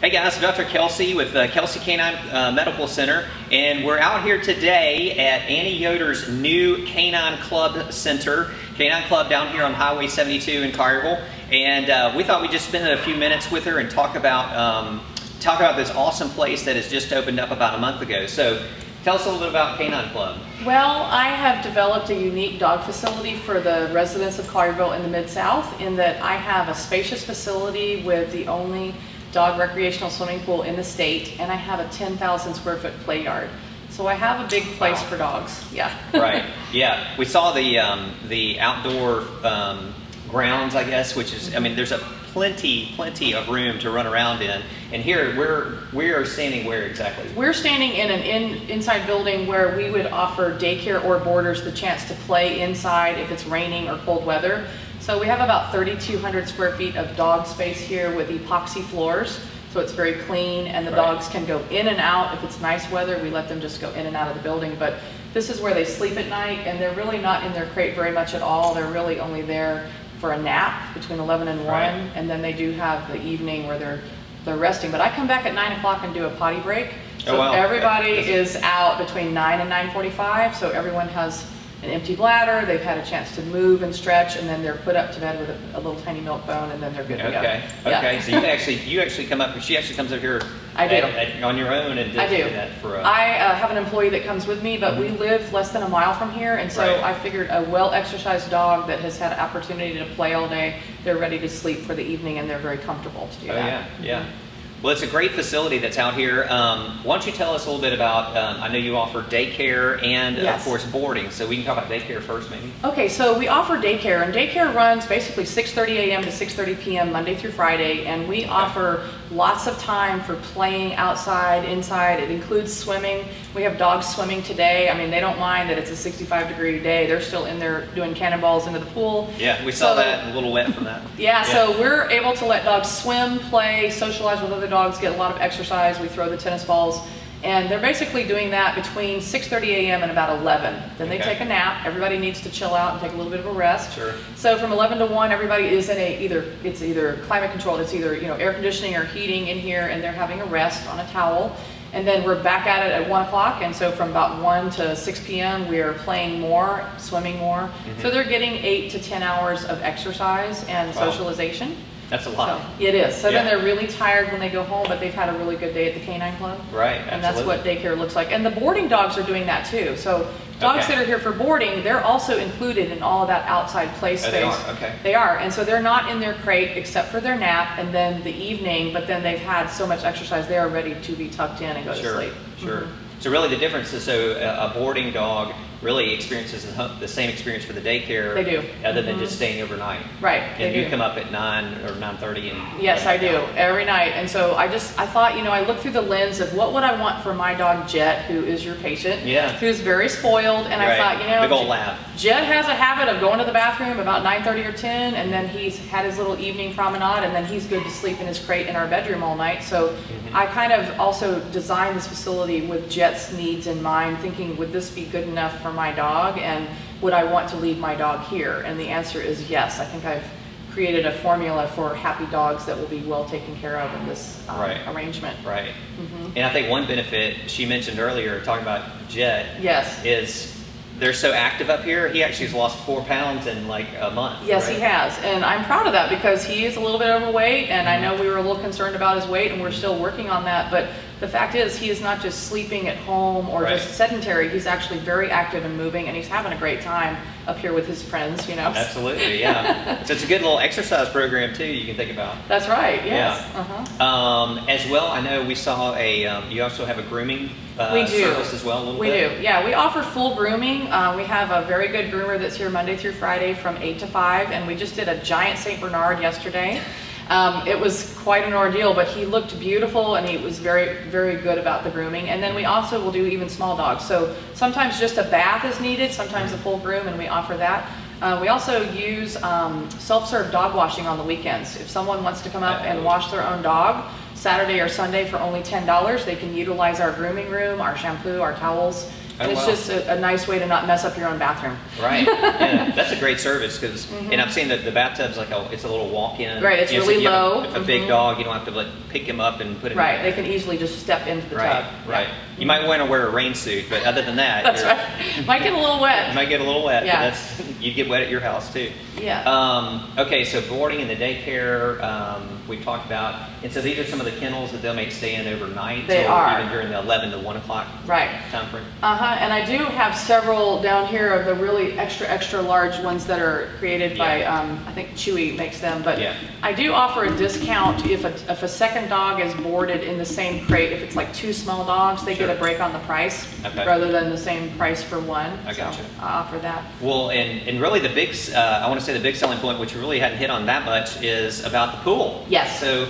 Hey guys, Dr. Kelsey with Kelsey Canine Medical Center, and we're out here today at Annie Yoder's new Canine Club Center, Canine Club down here on Highway 72 in Collierville. And we thought we'd just spend a few minutes with her and talk about this awesome place that has just opened up about a month ago. So tell us a little bit about Canine Club. Well, I have developed a unique dog facility for the residents of Collierville in the Mid-South in that I have a spacious facility with the only dog recreational swimming pool in the state, and I have a 10,000 square foot play yard. So I have a big place for dogs. Yeah. Right. Yeah. We saw the outdoor grounds, I guess, which is, I mean, there's a plenty of room to run around in. And here we are standing where exactly? We're standing in an inside building where we would offer daycare or boarders the chance to play inside if it's raining or cold weather. So we have about 3,200 square feet of dog space here with epoxy floors. So it's very clean, and the dogs can go in and out. If it's nice weather, we let them just go in and out of the building. But this is where they sleep at night, and they're really not in their crate very much at all. They're really only there for a nap between 11 and 1, and then they do have the evening where they're resting. But I come back at 9 o'clock and do a potty break. So everybody is out between 9 and 9:45, so everyone has an empty bladder, they've had a chance to move and stretch, and then they're put up to bed with a little tiny milk bone, and then they're good to go. Okay. Yeah. So you actually come up, she actually comes up here on your own and does that for us. I have an employee that comes with me, but we live less than a mile from here, and so I figured a well-exercised dog that has had an opportunity to play all day, they're ready to sleep for the evening, and they're very comfortable to do that. Yeah. Well, it's a great facility that's out here. Why don't you tell us a little bit about, I know you offer daycare and, of course, boarding. So we can talk about daycare first, maybe. Okay, so we offer daycare, and daycare runs basically 6:30 a.m. to 6:30 p.m. Monday through Friday, and we offer lots of time for playing outside, inside. It includes swimming. We have dogs swimming today. I mean, they don't mind that it's a 65-degree day. They're still in there doing cannonballs into the pool. Yeah, we saw that, a little wet from that. So we're able to let dogs swim, play, socialize with other dogs, get a lot of exercise. We throw the tennis balls, and they're basically doing that between 6:30 a.m. and about 11. Then they take a nap. Everybody needs to chill out and take a little bit of a rest. Sure. So from 11 to 1, everybody is in it's either climate controlled, it's either air conditioning or heating in here, and they're having a rest on a towel. And then we're back at it at 1 o'clock, and so from about 1 to 6 p.m. we are playing more, swimming more. So they're getting 8 to 10 hours of exercise and socialization. That's a lot. So, it is. So then they're really tired when they go home, but they've had a really good day at the Canine Club. Right, and that's what daycare looks like. And the boarding dogs are doing that too. So dogs that are here for boarding, they're also included in all of that outside play space. They are, They are, and so they're not in their crate except for their nap and then the evening, but then they've had so much exercise, they are ready to be tucked in and go to sleep. Sure. So really the difference is, a boarding dog really experiences the same experience for the daycare. They do. Other than just staying overnight. Right. And you come up at 9 or 9:30 and... Yes, I do. Every night. And so I thought, I looked through the lens of what would I want for my dog Jet, who is your patient. Yeah. Who's very spoiled. And I thought, big old laugh. Jet has a habit of going to the bathroom about 9:30 or 10, and then he's had his little evening promenade, and then he's good to sleep in his crate in our bedroom all night. So I kind of also designed this facility with Jet's needs in mind, thinking, would this be good enough for my dog, and would I want to leave my dog here? And the answer is yes. I think I've created a formula for happy dogs that will be well taken care of in this arrangement. Right. And I think one benefit she mentioned earlier, talking about Jet, is they're so active up here. He actually has lost 4 pounds in like a month. Yes, he has, and I'm proud of that because he is a little bit overweight, and I know we were a little concerned about his weight, and we're still working on that. But the fact is, he is not just sleeping at home or just sedentary. He's actually very active and moving, and he's having a great time up here with his friends, Absolutely, yeah. So it's a good little exercise program too, you can think about. That's right, yes. As well, I know we saw you also have a grooming service as well, a little bit. We do, yeah. We offer full grooming. We have a very good groomer that's here Monday through Friday from 8 to 5, and we just did a giant St. Bernard yesterday. It was quite an ordeal, but he looked beautiful, and he was very, very good about the grooming. And then we also will do even small dogs. So sometimes just a bath is needed, sometimes a full groom, and we offer that. We also use self-serve dog washing on the weekends. If someone wants to come up and wash their own dog Saturday or Sunday for only $10, they can utilize our grooming room, our shampoo, our towels. And it's just a nice way to not mess up your own bathroom. Right. Yeah, that's a great service because, and I've seen that the bathtub's like it's a little walk-in. Right. It's really low. If a big dog, you don't have to pick him up and put him Right, in. they can easily just step into the tub. Right. Yeah. You might want to wear a rain suit, but other than that, That's right. Might get a little wet. You might get a little wet. Yeah. But you get wet at your house too. Yeah. Okay, so boarding in the daycare, we've talked about, and so these are some of the kennels that they'll make stay in overnight. They or are. Even during the 11 to 1 o'clock time frame. And I do have several down here of the really extra large ones that are created by, I think Chewy makes them, but I do offer a discount if a second dog is boarded in the same crate. If it's like 2 small dogs, they get a break on the price rather than the same price for one. I gotcha. So I offer that. Well, and really the big, I want to say the big selling point, which we really hadn't hit on that much, is about the pool. Yes. So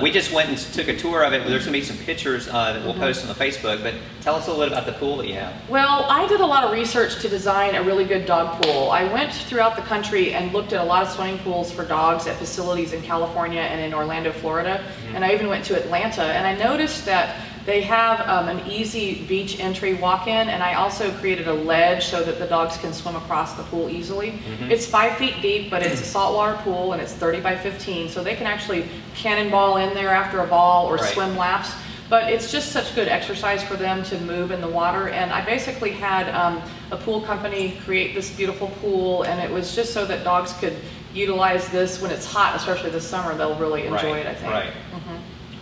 we just went and took a tour of it. There's going to be some pictures that we'll post on the Facebook, but tell us a little bit about the pool that you have. Well, I did a lot of research to design a really good dog pool. I went throughout the country and looked at a lot of swimming pools for dogs at facilities in California and in Orlando, Florida, and I even went to Atlanta, and I noticed that they have an easy beach entry walk-in, and I also created a ledge so that the dogs can swim across the pool easily. It's 5 feet deep, but it's a saltwater pool, and it's 30 by 15, so they can actually cannonball in there after a ball or swim laps. But it's just such good exercise for them to move in the water, and I basically had a pool company create this beautiful pool, and it was just so that dogs could utilize this when it's hot, especially this summer. They'll really enjoy it, I think.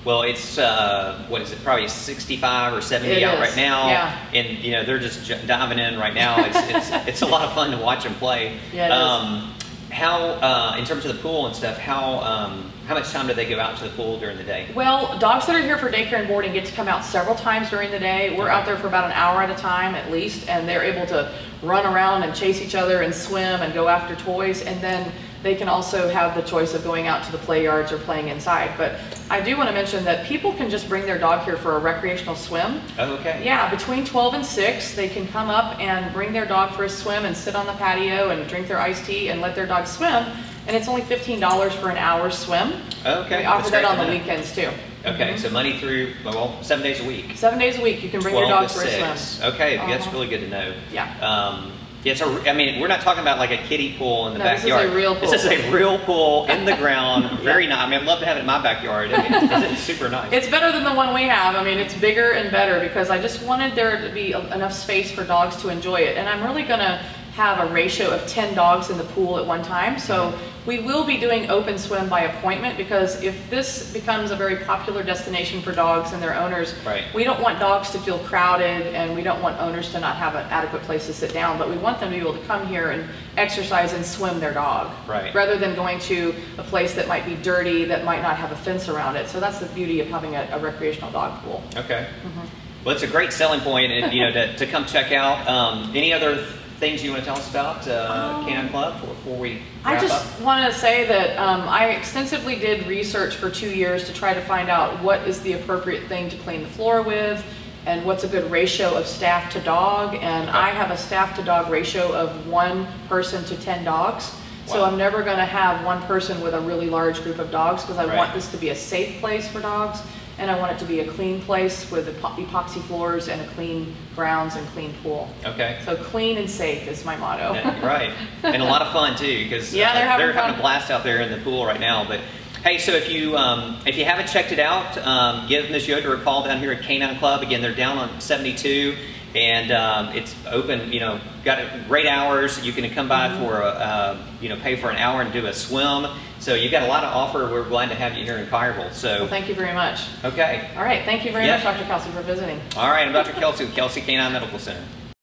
Well, it's, what is it, probably 65 or 70 out right now, and you know, they're just diving in right now. It's a lot of fun to watch them play. How, in terms of the pool and stuff, how much time do they go out to the pool during the day? Well, dogs that are here for daycare and boarding get to come out several times during the day. We're out there for about an hour at a time at least, and they're able to run around and chase each other and swim and go after toys, and then they can also have the choice of going out to the play yards or playing inside. But I do want to mention that people can just bring their dog here for a recreational swim. Oh, okay. Yeah, between 12 and 6, they can come up and bring their dog for a swim and sit on the patio and drink their iced tea and let their dog swim. And it's only $15 for an hour's swim. Okay. We offer that on the weekends too. Okay, so Monday through, well, 7 days a week. 7 days a week, you can bring your dog for a swim. Okay, that's really good to know. Yeah. Yeah, so, I mean, we're not talking about like a kiddie pool in the backyard. This is a real pool. This is a real pool in the ground. Very nice. I mean, I'd love to have it in my backyard. I mean, it's super nice. It's better than the one we have. I mean, it's bigger and better because I just wanted there to be enough space for dogs to enjoy it. And I'm really going to have a ratio of 10 dogs in the pool at one time. So we will be doing open swim by appointment, because if this becomes a very popular destination for dogs and their owners, we don't want dogs to feel crowded, and we don't want owners to not have an adequate place to sit down, but we want them to be able to come here and exercise and swim their dog, rather than going to a place that might be dirty, that might not have a fence around it. So that's the beauty of having a recreational dog pool. Okay. Well, it's a great selling point, you know, to come check out. Any other things you want to tell us about Canine Club before we wrap I just want to say that I extensively did research for 2 years to try to find out what is the appropriate thing to clean the floor with, and what's a good ratio of staff to dog, and I have a staff to dog ratio of 1 person to 10 dogs. So I'm never going to have 1 person with a really large group of dogs, because I want this to be a safe place for dogs, and I want it to be a clean place with epoxy floors and a clean grounds and clean pool. Okay. So clean and safe is my motto. Right. And a lot of fun too, because they're having a blast out there in the pool right now. But hey, so if you haven't checked it out, give Ms. Yoder a call down here at Canine Club. Again, they're down on 72. And it's open, you know, got great hours. You can come by for you know, pay for an hour and do a swim. So you've got a lot to offer. We're glad to have you here in Collierville. So well, thank you very much. Okay. All right. Thank you very much, Dr. Kelsey, for visiting. All right. I'm Dr. Kelsey with Kelsey Canine Medical Center.